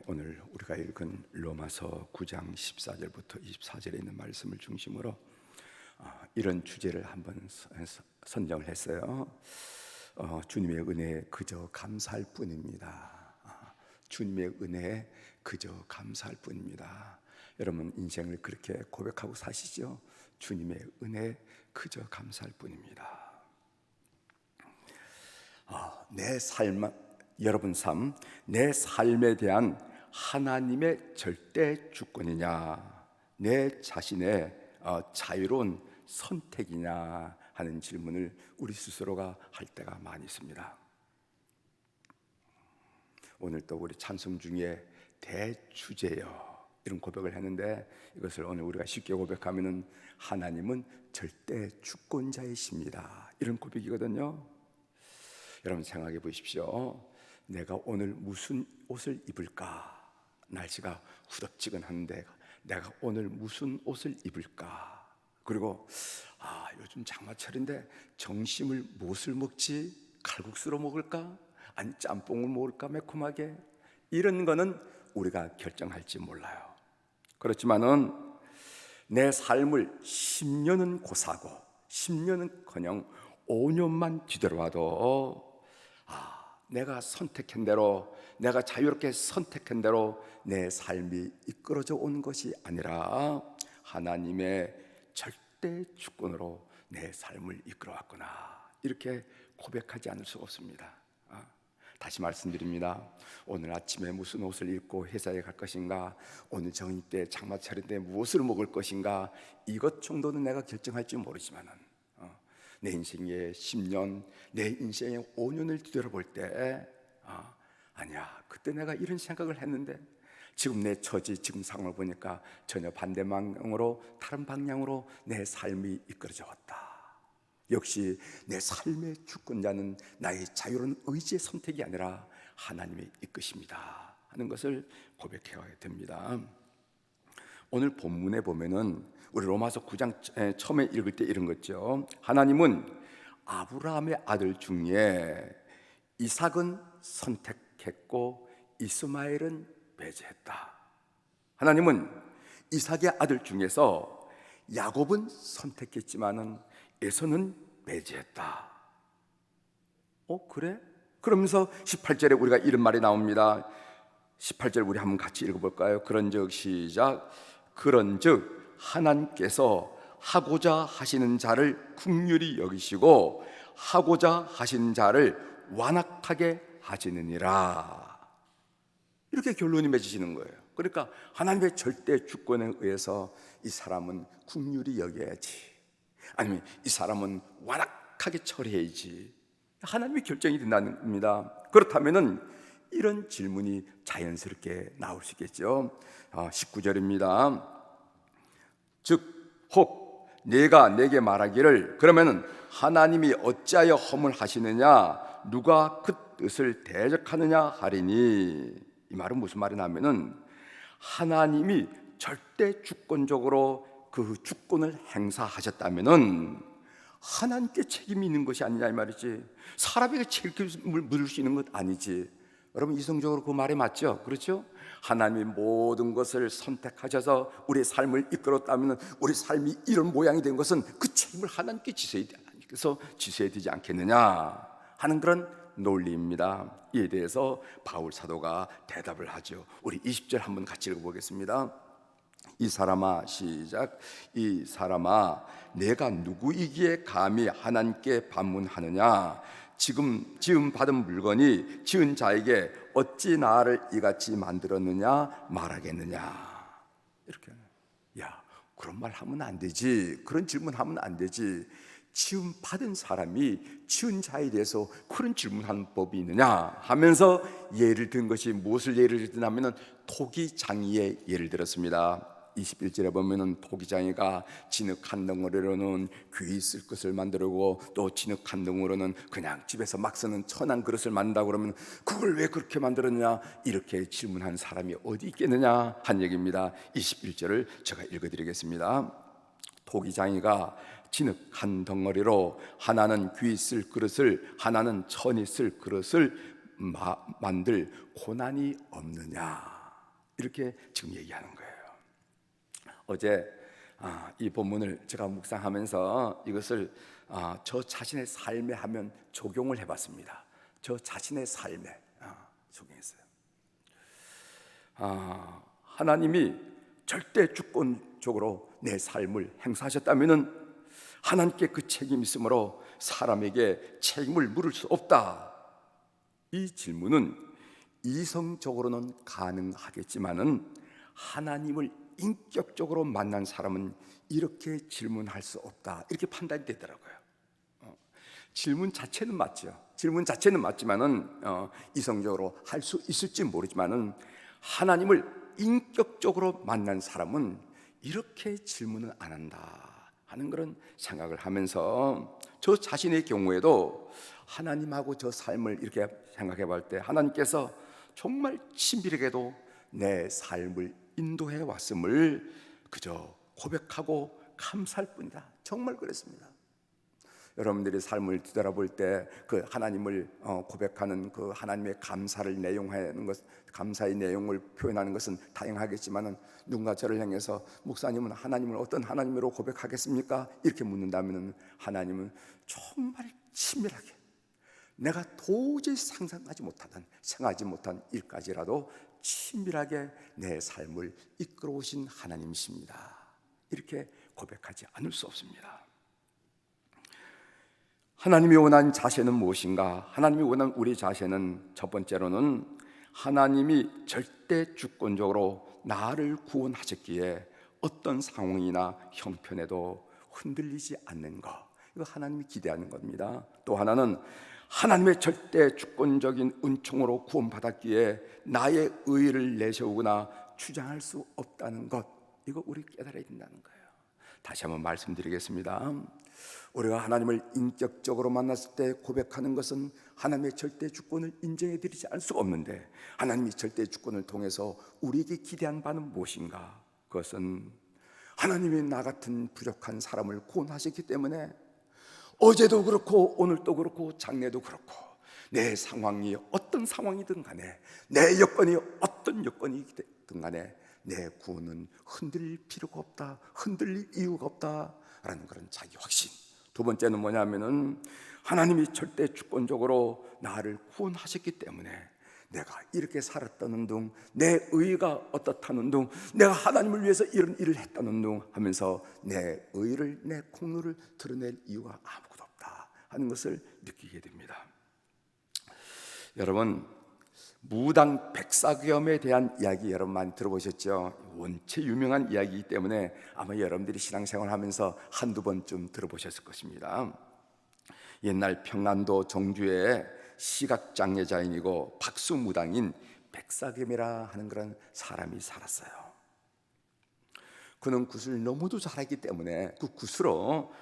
오늘 우리가 읽은 로마서 9장 14절부터 24절에 있는 말씀을 중심으로 이런 주제를 한번 선정을 했어요. 주님의 은혜에 그저 감사할 뿐입니다. 주님의 은혜에 그저 감사할 뿐입니다. 여러분 인생을 그렇게 고백하고 사시죠? 주님의 은혜에 그저 감사할 뿐입니다. 내 삶, 여러분 삶, 내 삶에 대한 하나님의 절대 주권이냐, 내 자신의 자유로운 선택이냐 하는 질문을 우리 스스로가 할 때가 많이 있습니다. 오늘 또 우리 찬송 중에 대주제여 이런 고백을 했는데, 이것을 오늘 우리가 쉽게 고백하면은 하나님은 절대 주권자이십니다 이런 고백이거든요. 여러분 생각해 보십시오. 내가 오늘 무슨 옷을 입을까? 날씨가 후덥지근한데 내가 오늘 무슨 옷을 입을까? 그리고 요즘 장마철인데 점심을 무엇을 먹지? 칼국수로 먹을까? 아니 짬뽕을 먹을까? 매콤하게? 이런 거는 우리가 결정할지 몰라요. 그렇지만은 내 삶을 10년은 고사하고 10년은커녕 5년만 뒤돌아봐도 내가 선택한 대로, 내가 자유롭게 선택한 대로 내 삶이 이끌어져 온 것이 아니라 하나님의 절대 주권으로 내 삶을 이끌어왔구나, 이렇게 고백하지 않을 수가 없습니다. 다시 말씀드립니다. 오늘 아침에 무슨 옷을 입고 회사에 갈 것인가, 오늘 정의 때 장마철인데 무엇을 먹을 것인가, 이것 정도는 내가 결정할지 모르지만은 내 인생의 10년, 내 인생의 5년을 뒤돌아볼 때 아니야, 그때 내가 이런 생각을 했는데 지금 내 처지, 지금 상황을 보니까 전혀 반대 방향으로, 다른 방향으로 내 삶이 이끌어져 왔다. 역시 내 삶의 주권자는 나의 자유로운 의지의 선택이 아니라 하나님의 이끄십니다 하는 것을 고백해야 됩니다. 오늘 본문에 보면은 우리 로마서 9장 처음에 읽을 때 이런 거죠. 하나님은 아브라함의 아들 중에 이삭은 선택했고 이스마엘은 배제했다. 하나님은 이삭의 아들 중에서 야곱은 선택했지만은 에서는 배제했다. 그래? 그러면서 18절에 우리가 이런 말이 나옵니다. 18절 우리 한번 같이 읽어볼까요? 그런즉 시작. 그런즉 하나님께서 하고자 하시는 자를 긍휼히 여기시고 하고자 하시는 자를 완악하게 하시느니라. 이렇게 결론이 맺어지는 거예요. 그러니까 하나님의 절대 주권에 의해서 이 사람은 긍휼히 여겨야지, 아니면 이 사람은 완악하게 처리해야지, 하나님의 결정이 된다는 겁니다. 그렇다면은 이런 질문이 자연스럽게 나올 수 있겠죠. 19절입니다. 즉 혹 네가 내게 말하기를 그러면은 하나님이 어찌하여 허물하시느냐, 누가 그 뜻을 대적하느냐 하리니. 이 말은 무슨 말이냐면은 하나님이 절대 주권적으로 그 주권을 행사하셨다면은 하나님께 책임이 있는 것이 아니냐 이 말이지, 사람에게 책임을 물을 수 있는 것 아니지. 여러분 이성적으로 그 말이 맞죠? 그렇죠? 하나님이 모든 것을 선택하셔서 우리의 삶을 이끌었다면 우리 삶이 이런 모양이 된 것은 그 책임을 하나님께 지셔야 되지 않겠느냐 하는 그런 논리입니다. 이에 대해서 바울 사도가 대답을 하죠. 우리 20절 한번 같이 읽어보겠습니다. 이 사람아, 시작. 이 사람아, 내가 누구이기에 감히 하나님께 반문하느냐? 지금 지음 받은 물건이 지은 자에게 어찌 나를 이같이 만들었느냐 말하겠느냐. 이렇게. 야, 그런 말 하면 안 되지, 그런 질문 하면 안 되지. 지음 받은 사람이 지은 자에 대해서 그런 질문하는 법이 있느냐 하면서 예를 든 것이, 무엇을 예를 드냐면은 토기장이의 예를 들었습니다. 21절에 보면은 토기장이가 진흙 한 덩어리로는 귀 쓸 것을 만들고 또 진흙 한 덩어리로는 그냥 집에서 막 쓰는 천한 그릇을 만든다고 그러면 그걸 왜 그렇게 만들었냐, 이렇게 질문한 사람이 어디 있겠느냐 한 얘기입니다. 21절을 제가 읽어드리겠습니다. 토기장이가 진흙 한 덩어리로 하나는 귀 쓸 그릇을, 하나는 천이 쓸 그릇을 만들 고난이 없느냐. 이렇게 지금 얘기하는 거예요. 어제 이 본문을 제가 묵상하면서 이것을 저 자신의 삶에 하면 적용을 해봤습니다. 저 자신의 삶에 적용했어요. 하나님이 절대 주권적으로 내 삶을 행사하셨다면은 하나님께 그 책임이 있으므로 사람에게 책임을 물을 수 없다. 이 질문은 이성적으로는 가능하겠지만은 하나님을 인격적으로 만난 사람은 이렇게 질문할 수 없다. 이렇게 판단이 되더라고요. 질문 자체는 맞죠. 질문 자체는 맞지만은 이성적으로 할 수 있을지 모르지만은 하나님을 인격적으로 만난 사람은 이렇게 질문을 안 한다 하는 그런 생각을 하면서 저 자신의 경우에도 하나님하고 저 삶을 이렇게 생각해 볼 때 하나님께서 정말 친밀하게도 내 삶을 인도해 왔음을 그저 고백하고 감사할 뿐이다. 정말 그랬습니다. 여러분들이 삶을 뒤돌아볼 때 그 하나님을 고백하는 그 하나님의 감사를 내용하는 것, 감사의 내용을 표현하는 것은 다양하겠지만은 누군가 저를 향해서 목사님은 하나님을 어떤 하나님으로 고백하겠습니까? 이렇게 묻는다면은 하나님은 정말 친밀하게 내가 도저히 상상하지 못하던 생각하지 못한 일까지라도 친밀하게 내 삶을 이끌어 오신 하나님이십니다. 이렇게 고백하지 않을 수 없습니다. 하나님이 원하는 자세는 무엇인가? 하나님이 원하는 우리 자세는 첫 번째로는 하나님이 절대 주권적으로 나를 구원하셨기에 어떤 상황이나 형편에도 흔들리지 않는 것, 이거 하나님이 기대하는 겁니다. 또 하나는 하나님의 절대 주권적인 은총으로 구원받았기에 나의 의의를 내세우거나 주장할 수 없다는 것, 이거 우리 깨달아야 된다는 거예요. 다시 한번 말씀드리겠습니다. 우리가 하나님을 인격적으로 만났을 때 고백하는 것은 하나님의 절대 주권을 인정해 드리지 않을 수가 없는데, 하나님이 절대 주권을 통해서 우리에게 기대한 바는 무엇인가? 그것은 하나님이 나 같은 부족한 사람을 구원하셨기 때문에 어제도 그렇고 오늘도 그렇고 장래도 그렇고 내 상황이 어떤 상황이든 간에, 내 여건이 어떤 여건이든 간에 내 구원은 흔들릴 필요가 없다, 흔들릴 이유가 없다라는 그런 자기 확신. 두 번째는 뭐냐면은 하나님이 절대 주권적으로 나를 구원하셨기 때문에 내가 이렇게 살았다는 둥, 내 의의가 어떻다는 둥, 내가 하나님을 위해서 이런 일을 했다는 둥 하면서 내 의의를, 내 공로를 드러낼 이유가 아무것도 없다 하는 것을 느끼게 됩니다. 여러분, 무당 백사겸에 대한 이야기 여러분 많이 들어보셨죠? 원체 유명한 이야기이기 때문에 아마 여러분들이 신앙생활하면서 한두 번쯤 들어보셨을 것입니다. 옛날 평안도 정주에 시각장애자인이고 박수무당인 백사겸이라 하는 그런 사람이 살았어요. 그는 굿을 너무도 잘하기 때문에 그 굿으로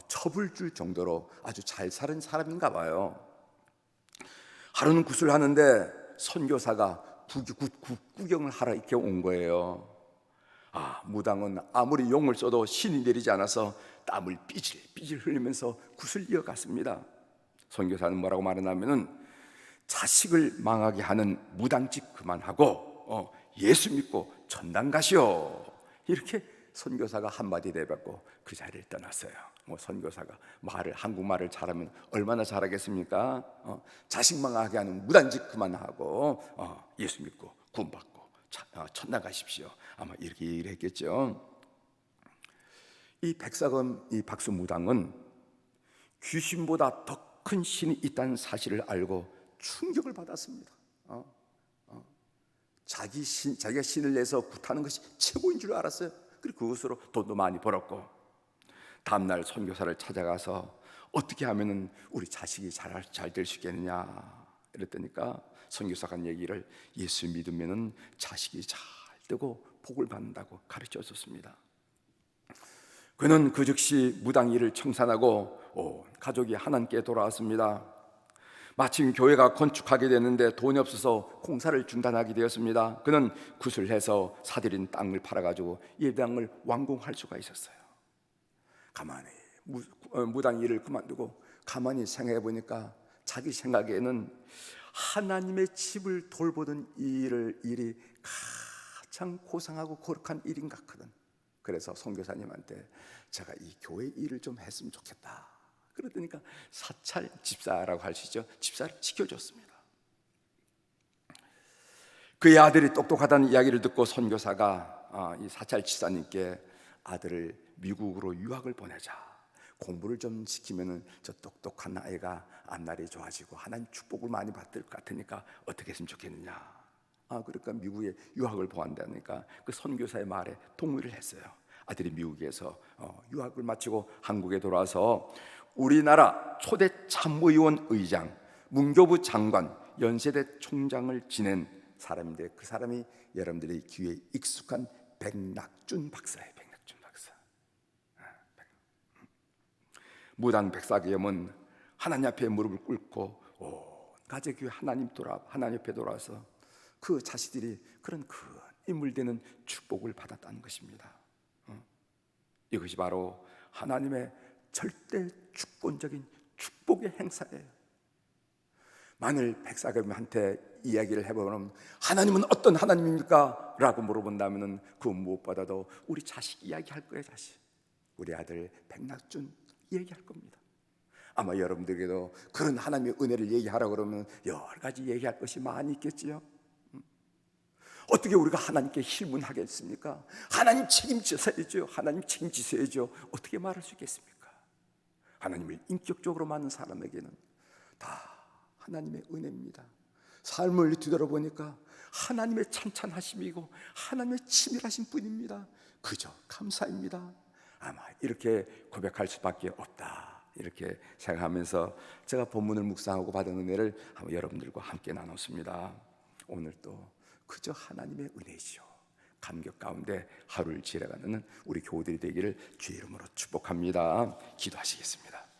첩을 줄 정도로 아주 잘 사는 사람인가 봐요. 하루는 굿을 하는데 선교사가 굿 구경을 하러 이렇게 온 거예요. 무당은 아무리 용을 써도 신이 내리지 않아서 땀을 삐질삐질 흘리면서 굿을 이어갔습니다. 선교사는 뭐라고 말하냐면은 자식을 망하게 하는 무당짓 그만하고 예수 믿고 전당 가시오, 이렇게 선교사가 한마디 내뱉고 그 자리를 떠났어요. 선교사가 한국말을 잘하면 얼마나 잘하겠습니까? 자식 망하게 하는 무당짓 그만하고 예수 믿고 구원받고 천당 가십시오, 아마 이렇게 얘기를 했겠죠. 이 백사금, 이 박수무당은 귀신보다 더 큰 신이 있다는 사실을 알고 충격을 받았습니다. 자기가 신을 내서 굿하는 것이 최고인 줄 알았어요. 그리고 그것으로 돈도 많이 벌었고, 다음날 선교사를 찾아가서 어떻게 하면 우리 자식이 잘 될 수 있겠느냐 이랬더니까 선교사가 한 얘기를, 예수 믿으면 자식이 잘 되고 복을 받는다고 가르쳐 줬습니다. 그는 그 즉시 무당 일을 청산하고 가족이 하나님께 돌아왔습니다. 마침 교회가 건축하게 되는데 돈이 없어서 공사를 중단하게 되었습니다. 그는 굿을 해서 사들인 땅을 팔아가지고 예배당을 완공할 수가 있었어요. 가만히 무당 일을 그만두고 가만히 생각해 보니까 자기 생각에는 하나님의 집을 돌보던 일이 가장 고상하고 거룩한 일인 것 같거든. 그래서 선교사님한테 제가 이 교회 일을 좀 했으면 좋겠다. 그러니까 사찰 집사라고 할 수 있죠. 집사를 지켜줬습니다. 그의 아들이 똑똑하다는 이야기를 듣고 선교사가 이 사찰 집사님께 아들을 미국으로 유학을 보내자, 공부를 좀 시키면은 저 똑똑한 아이가 앞날이 좋아지고 하나님 축복을 많이 받을 것 같으니까 어떻게 했으면 좋겠느냐. 그러니까 미국에 유학을 보낸다니까 그 선교사의 말에 동의를 했어요. 아들이 미국에서 유학을 마치고 한국에 돌아와서 우리나라 초대 참의원 의장, 문교부 장관, 연세대 총장을 지낸 사람인데 그 사람이 여러분들의 귀에 익숙한 백낙준 박사예요. 백낙준 박사. 무당 백사겸은 하나님 앞에 무릎을 꿇고 온 가족 교회 하나님 앞에 돌아와서 그 자식들이 그런 큰 인물 되는 축복을 받았다는 것입니다. 이것이 바로 하나님의 절대 주권적인 축복의 행사예요. 만일 백사겸한테 이야기를 해보면 하나님은 어떤 하나님입니까? 라고 물어본다면 그 무엇보다도 우리 자식 이야기할 거예요. 자식, 우리 아들 백낙준 얘기할 겁니다. 아마 여러분들에게도 그런 하나님의 은혜를 얘기하라고 그러면 여러 가지 얘기할 것이 많이 있겠지요. 어떻게 우리가 하나님께 힐문하겠습니까? 하나님 책임지셔야죠. 하나님 책임지셔야죠. 어떻게 말할 수 있겠습니까? 하나님을 인격적으로 맞는 사람에게는 다 하나님의 은혜입니다. 삶을 뒤돌아보니까 하나님의 찬찬하심이고 하나님의 치밀하신 분입니다. 그저 감사입니다. 아마 이렇게 고백할 수밖에 없다, 이렇게 생각하면서 제가 본문을 묵상하고 받은 은혜를 한번 여러분들과 함께 나눴습니다. 오늘 또 그저 하나님의 은혜이시오. 감격 가운데 하루를 지나가는 우리 교우들이 되기를 주의 이름으로 축복합니다. 기도하시겠습니다.